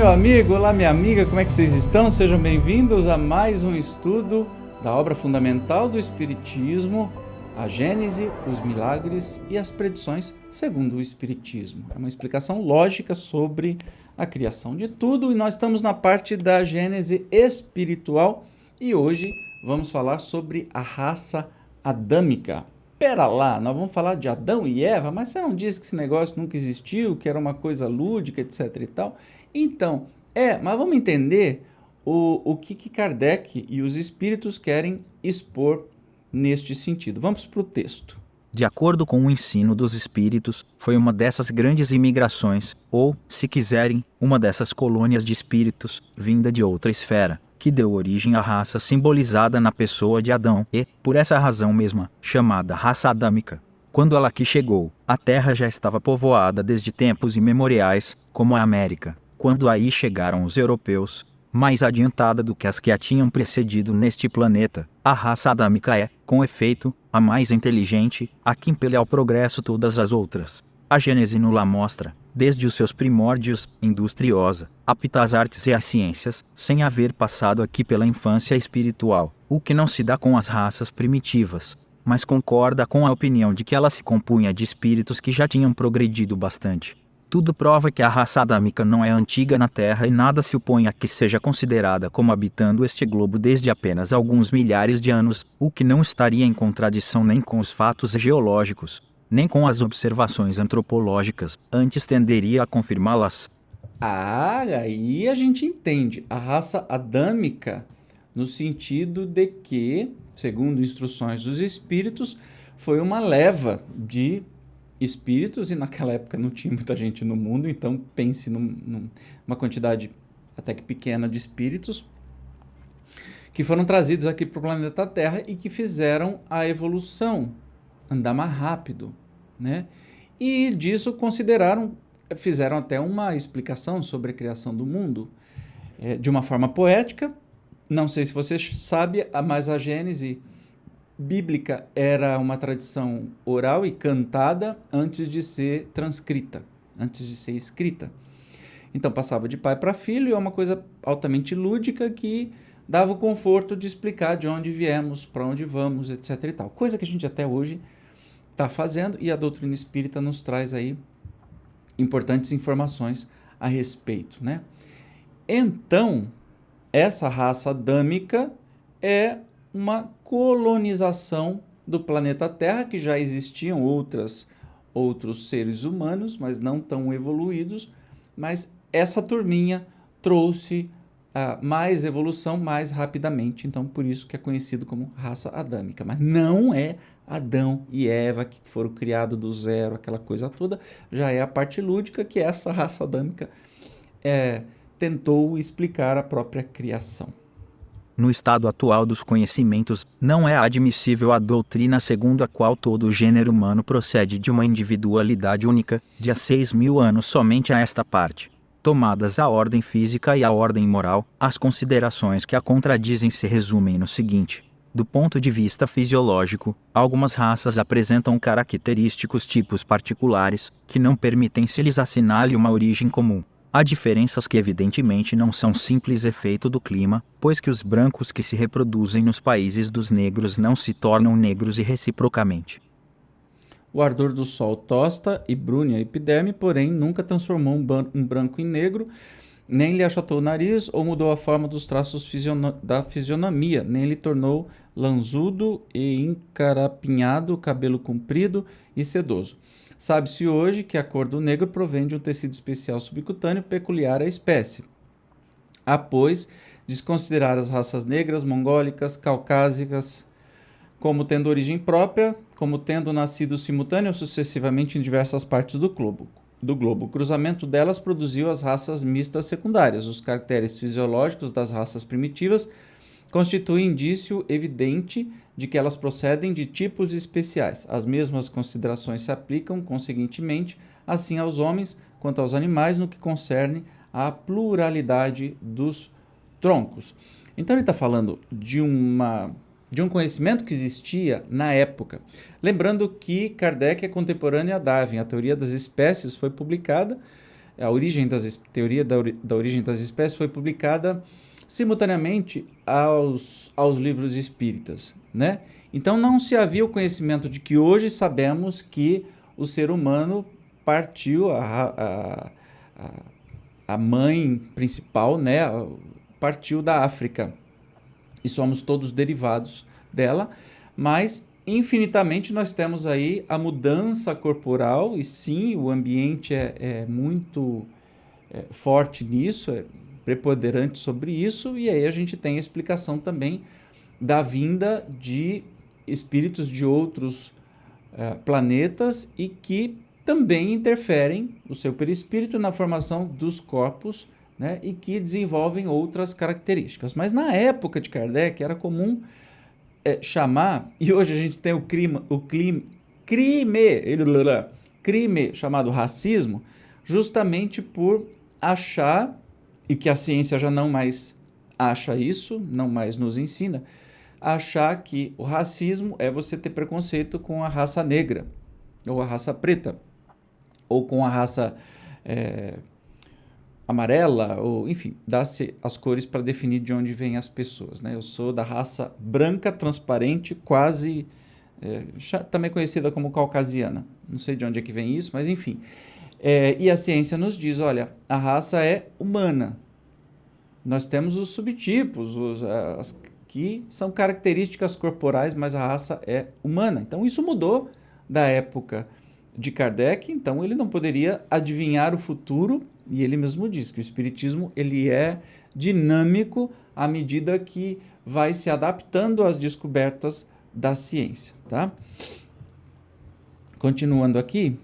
meu amigo, olá minha amiga, como é que vocês estão? Sejam bem-vindos a mais um estudo da obra fundamental do Espiritismo, a Gênese, os milagres e as predições segundo o Espiritismo. É uma explicação lógica sobre a criação de tudo e nós estamos na parte da Gênese espiritual e hoje vamos falar sobre a raça adâmica. Pera lá, nós vamos falar de Adão e Eva, mas você não disse que esse negócio nunca existiu, que era uma coisa lúdica, etc e tal? Então, mas vamos entender o que Kardec e os espíritos querem expor neste sentido. Vamos para o texto. De acordo com o ensino dos espíritos, foi uma dessas grandes imigrações, ou, se quiserem, uma dessas colônias de espíritos, vinda de outra esfera, que deu origem à raça simbolizada na pessoa de Adão e, por essa razão mesma, chamada raça adâmica. Quando ela aqui chegou, a Terra já estava povoada desde tempos imemoriais, como a América. Quando aí chegaram os europeus, mais adiantada do que as que a tinham precedido neste planeta, a raça adâmica é, com efeito, a mais inteligente, a que impele ao progresso todas as outras. A Gênese nos mostra, desde os seus primórdios, industriosa, apta às artes e às ciências, sem haver passado aqui pela infância espiritual, o que não se dá com as raças primitivas, mas concorda com a opinião de que ela se compunha de espíritos que já tinham progredido bastante. Tudo prova que a raça adâmica não é antiga na Terra e nada se opõe a que seja considerada como habitando este globo desde apenas alguns milhares de anos, o que não estaria em contradição nem com os fatos geológicos, nem com as observações antropológicas, antes tenderia a confirmá-las. Aí a gente entende a raça adâmica no sentido de que, segundo instruções dos espíritos, foi uma leva de espíritos, e naquela época não tinha muita gente no mundo, então pense numa quantidade até que pequena de espíritos que foram trazidos aqui para o planeta Terra e que fizeram a evolução andar mais rápido, né? E disso fizeram até uma explicação sobre a criação do mundo, de uma forma poética. Não sei se você sabe, mas a Gênese bíblica era uma tradição oral e cantada antes de ser transcrita, antes de ser escrita. Então passava de pai para filho e é uma coisa altamente lúdica que dava o conforto de explicar de onde viemos, para onde vamos, etc. e tal. Coisa que a gente até hoje está fazendo e a doutrina espírita nos traz aí importantes informações a respeito, né? Então, essa raça adâmica é uma colonização do planeta Terra, que já existiam outros seres humanos, mas não tão evoluídos, mas essa turminha trouxe mais evolução mais rapidamente, então por isso que é conhecido como raça adâmica. Mas não é Adão e Eva que foram criados do zero, aquela coisa toda, já é a parte lúdica que essa raça adâmica tentou explicar a própria criação. No estado atual dos conhecimentos, não é admissível a doutrina segundo a qual todo o gênero humano procede de uma individualidade única, de há 6.000 anos somente a esta parte. Tomadas a ordem física e a ordem moral, as considerações que a contradizem se resumem no seguinte. Do ponto de vista fisiológico, algumas raças apresentam característicos tipos particulares, que não permitem se lhes assinale uma origem comum. Há diferenças que evidentemente não são simples efeito do clima, pois que os brancos que se reproduzem nos países dos negros não se tornam negros e reciprocamente. O ardor do sol tosta e brune a epiderme, porém nunca transformou um branco em negro, nem lhe achatou o nariz ou mudou a forma dos traços da fisionomia, nem lhe tornou lanzudo e encarapinhado, cabelo comprido e sedoso. Sabe-se hoje que a cor do negro provém de um tecido especial subcutâneo peculiar à espécie. Há, pois, desconsiderar as raças negras, mongólicas, caucásicas, como tendo origem própria, como tendo nascido simultâneo ou sucessivamente em diversas partes do globo. O cruzamento delas produziu as raças mistas secundárias. Os caracteres fisiológicos das raças primitivas constituem indício evidente de que elas procedem de tipos especiais. As mesmas considerações se aplicam, conseguintemente, assim aos homens quanto aos animais no que concerne à pluralidade dos troncos. Então ele está falando de um conhecimento que existia na época. Lembrando que Kardec é contemporâneo a Darwin. A teoria das espécies foi publicada teoria da origem das espécies foi publicada simultaneamente aos livros espíritas, né? Então não se havia o conhecimento de que hoje sabemos que o ser humano partiu, a mãe principal, né, partiu da África e somos todos derivados dela, mas infinitamente nós temos aí a mudança corporal e sim, o ambiente é muito forte nisso, é preponderante sobre isso, e aí a gente tem a explicação também da vinda de espíritos de outros planetas e que também interferem o seu perispírito na formação dos corpos, né, e que desenvolvem outras características. Mas na época de Kardec era comum chamar, e hoje a gente tem o crime chamado racismo, justamente por achar, e que a ciência já não mais acha isso, não mais nos ensina, achar que o racismo é você ter preconceito com a raça negra, ou a raça preta, ou com a raça amarela, ou enfim, dá-se as cores para definir de onde vêm as pessoas, né? Eu sou da raça branca, transparente, quase, também conhecida como caucasiana. Não sei de onde é que vem isso, mas enfim. E a ciência nos diz, olha, a raça é humana. Nós temos os subtipos, que são características corporais, mas a raça é humana. Então isso mudou da época de Kardec, então ele não poderia adivinhar o futuro, e ele mesmo diz que o espiritismo ele é dinâmico à medida que vai se adaptando às descobertas da ciência, tá? Continuando aqui,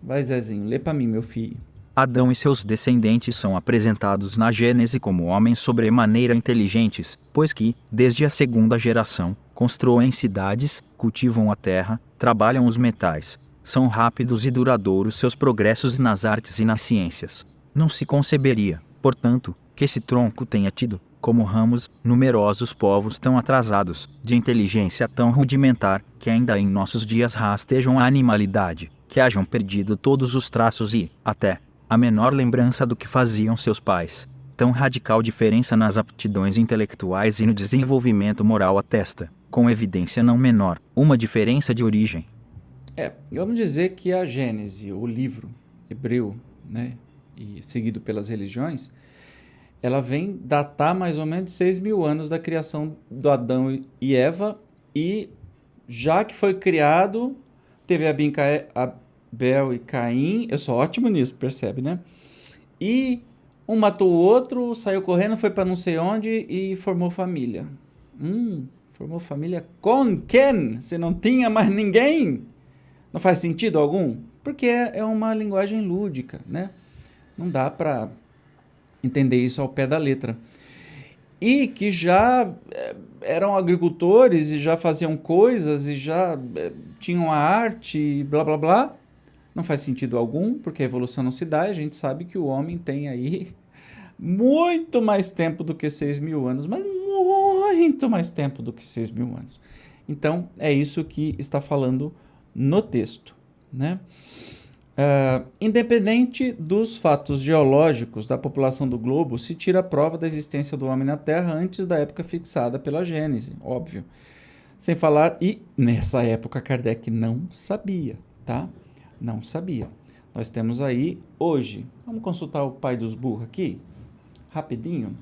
vai Zezinho, lê para mim, meu filho. Adão e seus descendentes são apresentados na Gênese como homens sobremaneira inteligentes, pois que, desde a segunda geração, constroem cidades, cultivam a terra, trabalham os metais. São rápidos e duradouros seus progressos nas artes e nas ciências. Não se conceberia, portanto, que esse tronco tenha tido, como ramos, numerosos povos tão atrasados, de inteligência tão rudimentar, que ainda em nossos dias rastejam a animalidade, que hajam perdido todos os traços e, até, a menor lembrança do que faziam seus pais. Tão radical diferença nas aptidões intelectuais e no desenvolvimento moral atesta, com evidência não menor, uma diferença de origem. Vamos dizer que a Gênese, o livro hebreu, né, e seguido pelas religiões, ela vem datar mais ou menos 6.000 anos da criação do Adão e Eva, e já que foi criado, teve Abel e Caim, eu sou ótimo nisso, percebe, né? E um matou o outro, saiu correndo, foi para não sei onde e formou família. Formou família com quem? Se não tinha mais ninguém? Não faz sentido algum? Porque é uma linguagem lúdica, né? Não dá para entender isso ao pé da letra. E que já eram agricultores e já faziam coisas e já tinham a arte e blá blá blá. Não faz sentido algum, porque a evolução não se dá, e a gente sabe que o homem tem aí muito mais tempo do que 6.000 anos, mas muito mais tempo do que 6.000 anos. Então, é isso que está falando no texto, né? Independente dos fatos geológicos da população do globo, se tira a prova da existência do homem na Terra antes da época fixada pela Gênese, óbvio. Sem falar, e nessa época Kardec não sabia, tá? Não sabia. Nós temos aí, hoje, vamos consultar o pai dos burros aqui, rapidinho.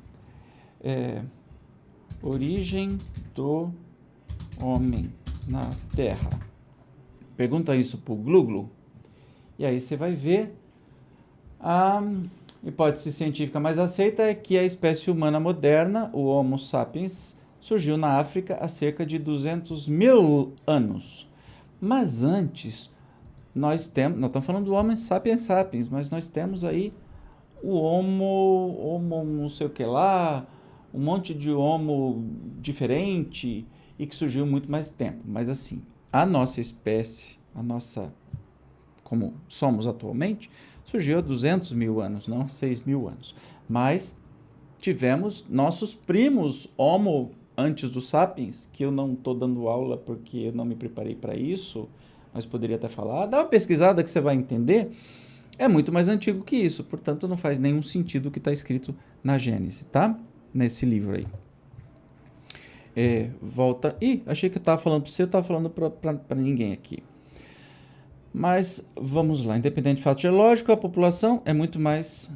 Origem do homem na Terra. Pergunta isso pro Gluglu, e aí você vai ver. A hipótese científica mais aceita é que a espécie humana moderna, o Homo sapiens, surgiu na África há cerca de 200.000 anos. Mas antes, nós estamos falando do Homo sapiens sapiens, mas nós temos aí o Homo não sei o que lá, um monte de Homo diferente e que surgiu muito mais tempo. Mas assim, a nossa espécie, como somos atualmente, surgiu há 200.000 anos, não 6.000 anos. Mas tivemos nossos primos Homo antes do Sapiens, que eu não estou dando aula porque eu não me preparei para isso, mas poderia até falar. Dá uma pesquisada que você vai entender. é muito mais antigo que isso, portanto não faz nenhum sentido o que está escrito na Gênesis, tá? Nesse livro aí. Volta. Ih, achei que eu estava falando para você, eu estava falando para ninguém aqui. Mas vamos lá, independente de fato geológico, a população é muito mais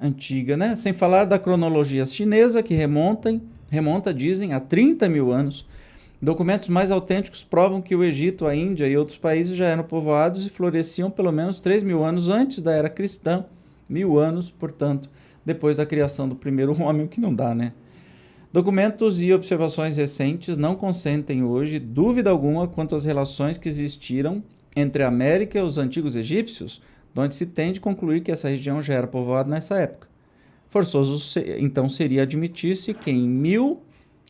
antiga, né? Sem falar da cronologia chinesa, que remonta, dizem, a 30 mil anos. Documentos mais autênticos provam que o Egito, a Índia e outros países já eram povoados e floresciam pelo menos 3 mil anos antes da era cristã. 1000 anos, portanto, depois da criação do primeiro homem, o que não dá, né? Documentos e observações recentes não consentem hoje dúvida alguma quanto às relações que existiram entre a América e os antigos egípcios, de onde se tende a concluir que essa região já era povoada nessa época. Forçoso então seria admitir-se que em 1000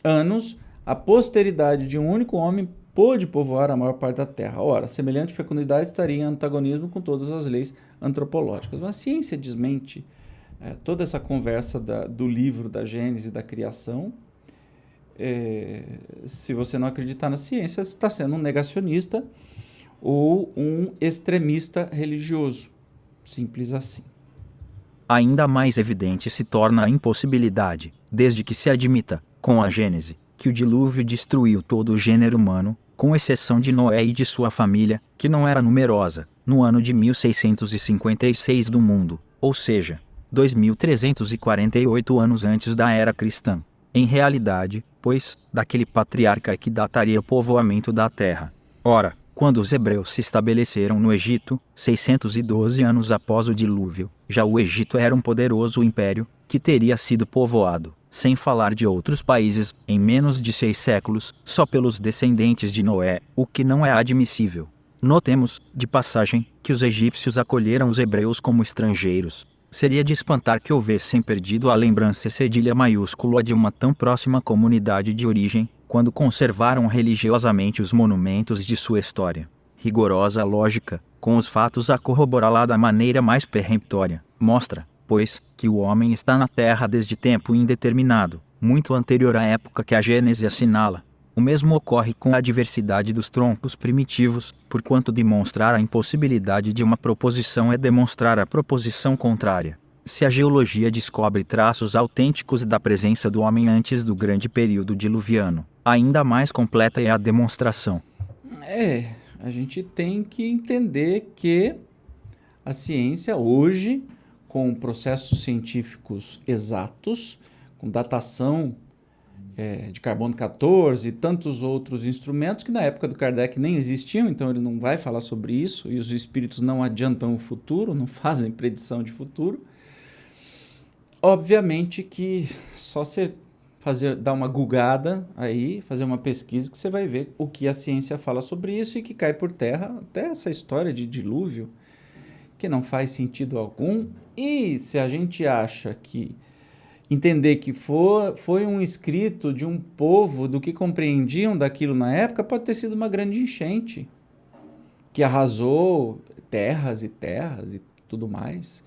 anos a posteridade de um único homem pôde povoar a maior parte da Terra. Ora, semelhante fecundidade estaria em antagonismo com todas as leis antropológicas. Mas a ciência desmente toda essa conversa do livro da Gênesis e da criação. Se você não acreditar na ciência, você está sendo um negacionista ou um extremista religioso. Simples assim. Ainda mais evidente se torna a impossibilidade, desde que se admita, com a Gênese, que o dilúvio destruiu todo o gênero humano, com exceção de Noé e de sua família, que não era numerosa, no ano de 1656 do mundo, ou seja, 2348 anos antes da era cristã. Em realidade, pois, daquele patriarca que dataria o povoamento da terra. Ora, quando os hebreus se estabeleceram no Egito, 612 anos após o dilúvio, já o Egito era um poderoso império, que teria sido povoado, sem falar de outros países, em menos de 6 séculos, só pelos descendentes de Noé, o que não é admissível. Notemos, de passagem, que os egípcios acolheram os hebreus como estrangeiros. Seria de espantar que houvessem perdido a lembrança cedilha maiúscula de uma tão próxima comunidade de origem, quando conservaram religiosamente os monumentos de sua história. Rigorosa lógica, com os fatos a corroborá-la da maneira mais peremptória, mostra, pois, que o homem está na Terra desde tempo indeterminado, muito anterior à época que a Gênese assinala. O mesmo ocorre com a diversidade dos troncos primitivos, porquanto demonstrar a impossibilidade de uma proposição é demonstrar a proposição contrária. Se a geologia descobre traços autênticos da presença do homem antes do grande período diluviano, ainda mais completa é a demonstração. A gente tem que entender que a ciência hoje, com processos científicos exatos, com datação de carbono 14 e tantos outros instrumentos que na época do Kardec nem existiam, então ele não vai falar sobre isso, e os espíritos não adiantam o futuro, não fazem predição de futuro. Obviamente que só você dar uma googada aí, fazer uma pesquisa, que você vai ver o que a ciência fala sobre isso e que cai por terra até essa história de dilúvio, que não faz sentido algum. E se a gente acha que entender que foi um escrito de um povo do que compreendiam daquilo na época, pode ter sido uma grande enchente que arrasou terras e tudo mais,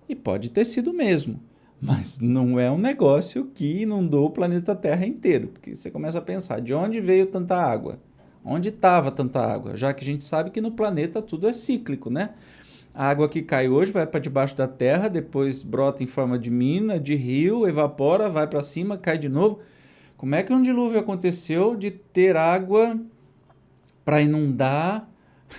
e pode ter sido mesmo, mas não é um negócio que inundou o planeta Terra inteiro, porque você começa a pensar, de onde veio tanta água? Onde estava tanta água? Já que a gente sabe que no planeta tudo é cíclico, né? A água que cai hoje vai para debaixo da terra, depois brota em forma de mina, de rio, evapora, vai para cima, cai de novo. Como é que um dilúvio aconteceu de ter água para inundar,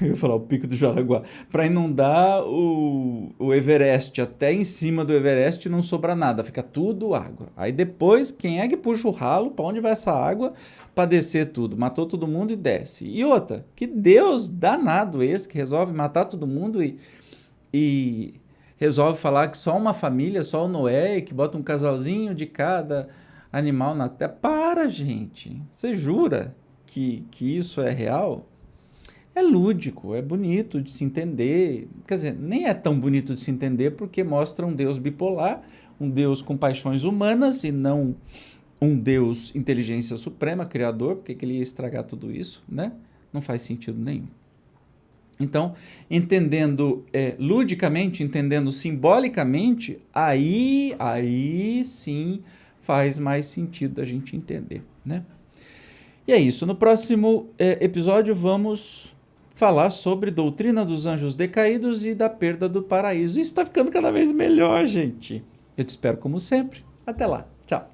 eu ia falar o Pico do Jaraguá, para inundar o Everest, até em cima do Everest não sobra nada, fica tudo água. Aí depois, quem é que puxa o ralo, para onde vai essa água para descer tudo? Matou todo mundo e desce. E outra, que Deus danado esse que resolve matar todo mundo e resolve falar que só uma família, só o Noé, que bota um casalzinho de cada animal na terra. Para, gente! Você jura que isso é real? É lúdico, é bonito de se entender. Quer dizer, nem é tão bonito de se entender porque mostra um Deus bipolar, um Deus com paixões humanas e não um Deus inteligência suprema, criador. Por que ele ia estragar tudo isso, né? Não faz sentido nenhum. Então, entendendo ludicamente, entendendo simbolicamente, aí sim faz mais sentido a gente entender, né? E é isso. No próximo episódio vamos falar sobre doutrina dos anjos decaídos e da perda do paraíso. Isso está ficando cada vez melhor, gente. Eu te espero como sempre. Até lá. Tchau.